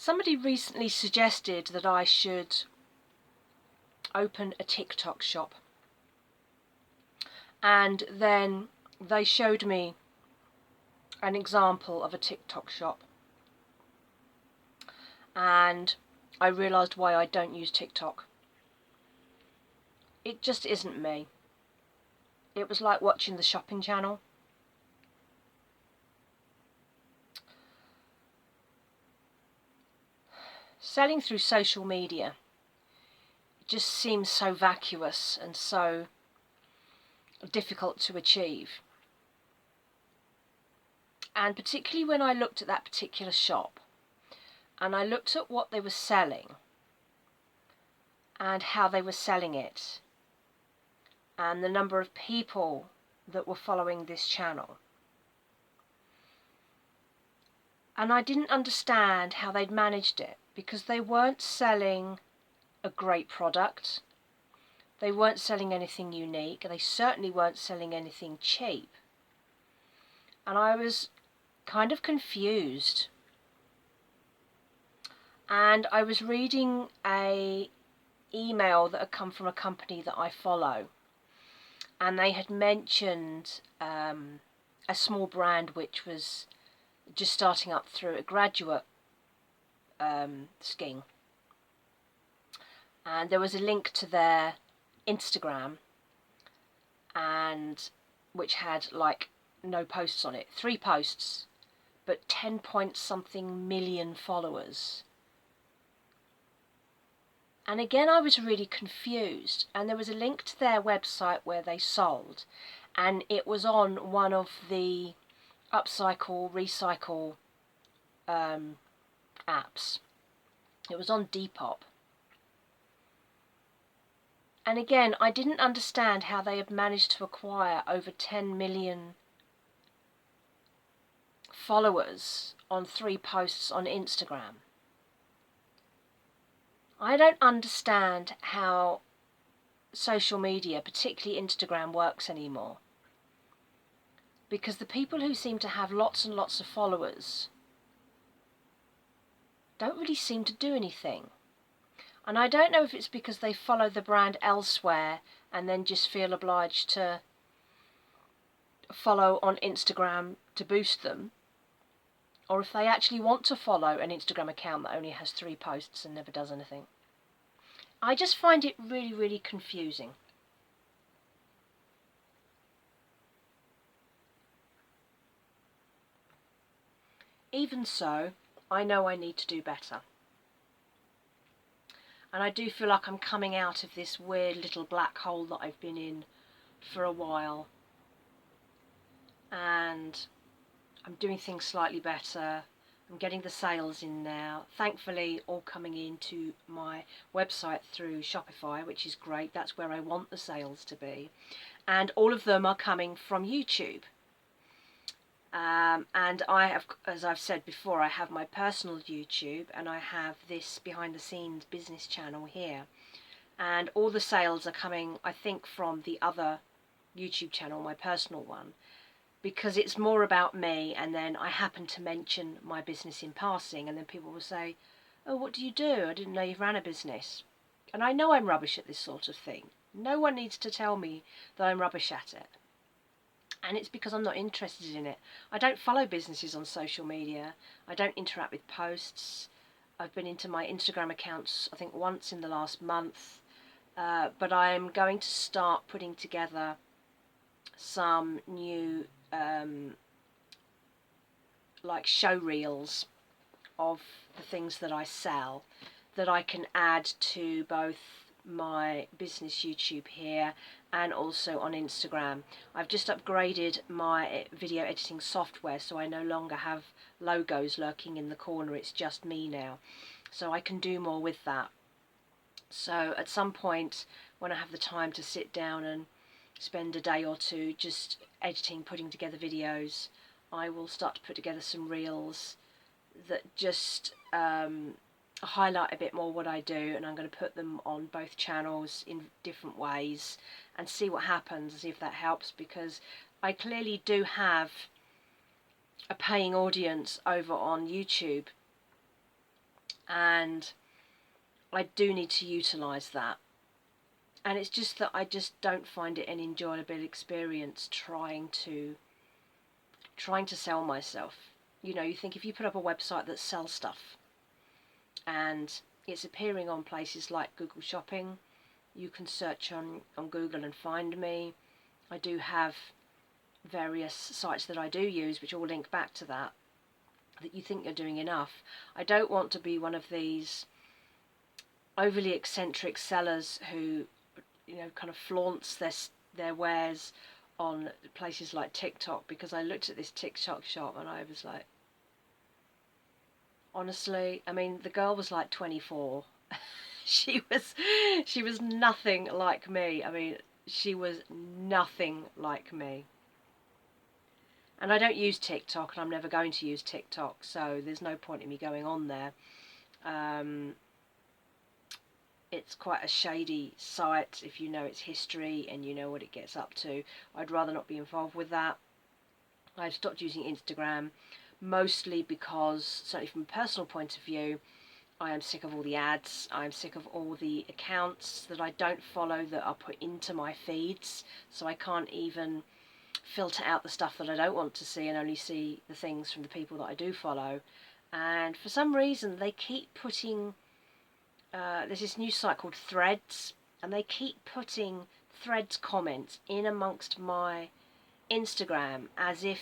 Somebody recently suggested that I should open a TikTok shop, and then they showed me an example of a TikTok shop, and I realised why I don't use TikTok. It just isn't me. It was like watching the shopping channel. Selling through social media just seems so vacuous and so difficult to achieve. And particularly when I looked at that particular shop and I looked at what they were selling and how they were selling it and the number of people that were following this channel, and I didn't understand how they'd managed it, because they weren't selling a great product, they weren't selling anything unique, they certainly weren't selling anything cheap, and I was kind of confused. And I was reading a email that had come from a company that I follow, and they had mentioned a small brand which was just starting up through a graduate scheme, and there was a link to their Instagram, and which had like no posts on it, 3 posts, but 10 point something million followers. And again, I was really confused, and there was a link to their website where they sold, and it was on one of the upcycle, recycle apps. It was on Depop. And again, I didn't understand how they had managed to acquire over 10 million followers on 3 posts on Instagram. I don't understand how social media, particularly Instagram, works anymore. Because the people who seem to have lots and lots of followers don't really seem to do anything. And I don't know if it's because they follow the brand elsewhere and then just feel obliged to follow on Instagram to boost them, or if they actually want to follow an Instagram account that only has 3 posts and never does anything. I just find it really, really confusing. Even so, I know I need to do better. And I do feel like I'm coming out of this weird little black hole that I've been in for a while. And I'm doing things slightly better. I'm getting the sales in now. Thankfully, all coming into my website through Shopify, which is great. That's where I want the sales to be. And all of them are coming from YouTube. And I have, as I've said before, I have my personal YouTube, and I have this behind the scenes business channel here. And all the sales are coming, I think, from the other YouTube channel, my personal one, because it's more about me, and then I happen to mention my business in passing, and then people will say, oh, what do you do? I didn't know you ran a business. And I know I'm rubbish at this sort of thing. No one needs to tell me that I'm rubbish at it. And it's because I'm not interested in it. I don't follow businesses on social media. I don't interact with posts. I've been into my Instagram accounts, I think, once in the last month. But I'm going to start putting together some new like show reels of the things that I sell, that I can add to both my business YouTube here and also on Instagram. I've just upgraded my video editing software, so I no longer have logos lurking in the corner. It's just me now, so I can do more with that. So at some point, when I have the time to sit down and spend a day or two just editing, putting together videos, I will start to put together some reels that just highlight a bit more what I do, and I'm going to put them on both channels in different ways and see what happens, and see if that helps, because I clearly do have a paying audience over on YouTube, and I do need to utilise that. And it's just that I just don't find it an enjoyable experience trying to sell myself. You know, you think if you put up a website that sells stuff and it's appearing on places like Google Shopping, you can search on Google and find me. I do have various sites that I do use which all link back to that, that you think you're doing enough. I don't want to be one of these overly eccentric sellers who, you know, kind of flaunts their wares on places like TikTok, because I looked at this TikTok shop and I was like, honestly, I mean, the girl was like 24. she was nothing like me. I mean, she was nothing like me. And I don't use TikTok, and I'm never going to use TikTok, so there's no point in me going on there. It's quite a shady site if you know its history and you know what it gets up to. I'd rather not be involved with that. I've stopped using Instagram, mostly because, certainly from a personal point of view, I am sick of all the ads. I'm sick of all the accounts that I don't follow that are put into my feeds, so I can't even filter out the stuff that I don't want to see and only see the things from the people that I do follow. And for some reason they keep putting there's this new site called Threads, and they keep putting Threads comments in amongst my Instagram as if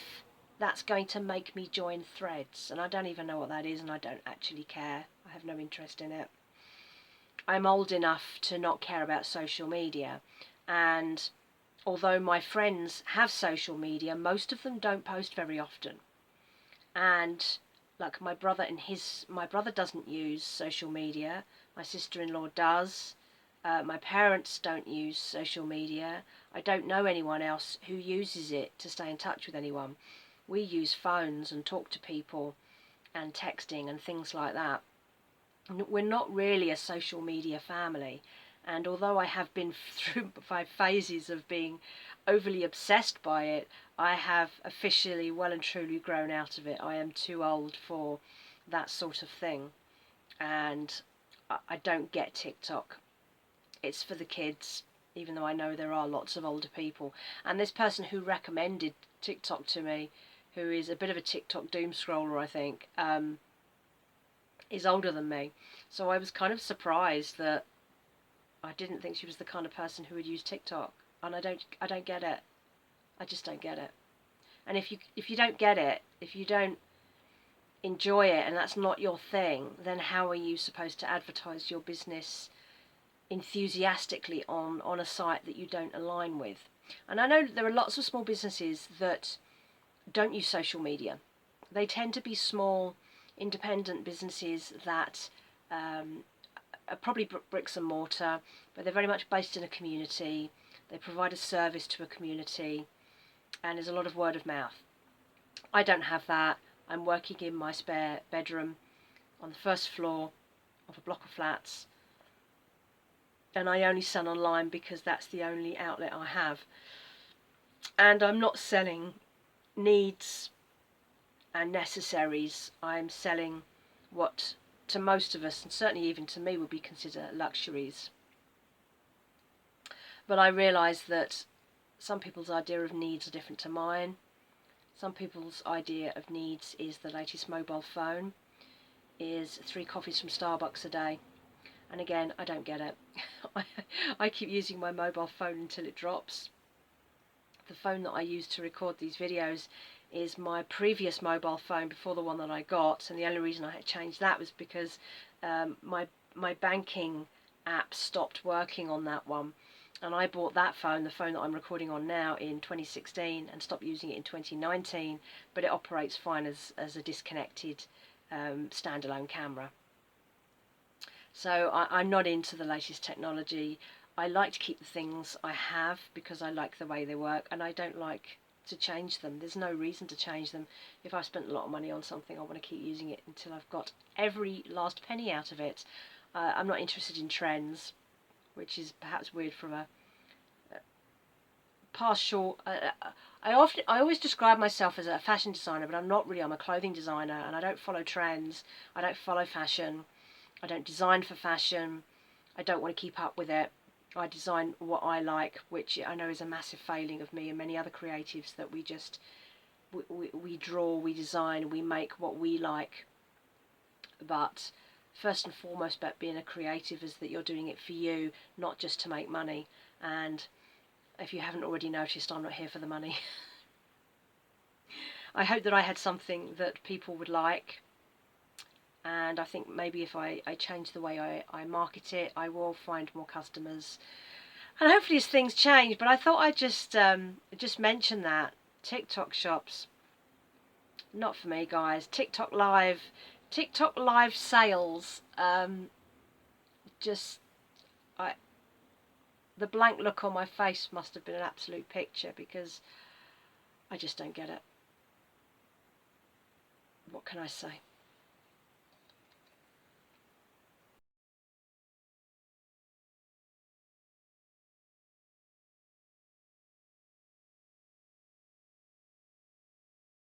that's going to make me join Threads, and I don't even know what that is, and I don't actually care. I have no interest in it. I'm old enough to not care about social media, and although my friends have social media, most of them don't post very often. And like my brother doesn't use social media. My sister-in-law does. My parents don't use social media. I don't know anyone else who uses it to stay in touch with anyone. We use phones and talk to people and texting and things like that. We're not really a social media family. And although I have been through 5 phases of being overly obsessed by it, I have officially well and truly grown out of it. I am too old for that sort of thing. And I don't get TikTok. It's for the kids, even though I know there are lots of older people. And this person who recommended TikTok to me, who is a bit of a TikTok doom scroller, I think, is older than me. So I was kind of surprised that I didn't think she was the kind of person who would use TikTok. And I don't get it. I just don't get it. And if you don't get it, if you don't enjoy it and that's not your thing, then how are you supposed to advertise your business enthusiastically on a site that you don't align with? And I know there are lots of small businesses that don't use social media. They tend to be small, independent businesses that are probably bricks and mortar, but they're very much based in a community. They provide a service to a community, and there's a lot of word of mouth. I don't have that. I'm working in my spare bedroom on the first floor of a block of flats, and I only sell online because that's the only outlet I have. And I'm not selling needs and necessaries. I'm selling what to most of us, and certainly even to me, would be considered luxuries. But I realise that some people's idea of needs are different to mine. Some people's idea of needs is the latest mobile phone, is 3 coffees from Starbucks a day. And again, I don't get it. I keep using my mobile phone until it drops. The phone that I use to record these videos is my previous mobile phone before the one that I got, and the only reason I had changed that was because my banking app stopped working on that one, and I bought that phone, the phone that I'm recording on now, in 2016 and stopped using it in 2019, but it operates fine as a disconnected standalone camera. So I'm not into the latest technology. I like to keep the things I have because I like the way they work, and I don't like to change them. There's no reason to change them. If I've spent a lot of money on something, I want to keep using it until I've got every last penny out of it. I'm not interested in trends, which is perhaps weird from a partial. I always describe myself as a fashion designer, but I'm not really. I'm a clothing designer, and I don't follow trends. I don't follow fashion. I don't design for fashion. I don't want to keep up with it. I design what I like, which I know is a massive failing of me and many other creatives, that we just we draw, we design, we make what we like. But first and foremost about being a creative is that you're doing it for you, not just to make money. And if you haven't already noticed, I'm not here for the money. I hope that I had something that people would like, and I think maybe if I change the way I market it, I will find more customers, and hopefully as things change. But I thought I'd just mention that TikTok shops, not for me, guys. TikTok live sales, just I the blank look on my face must have been an absolute picture, because I just don't get it. What can I say?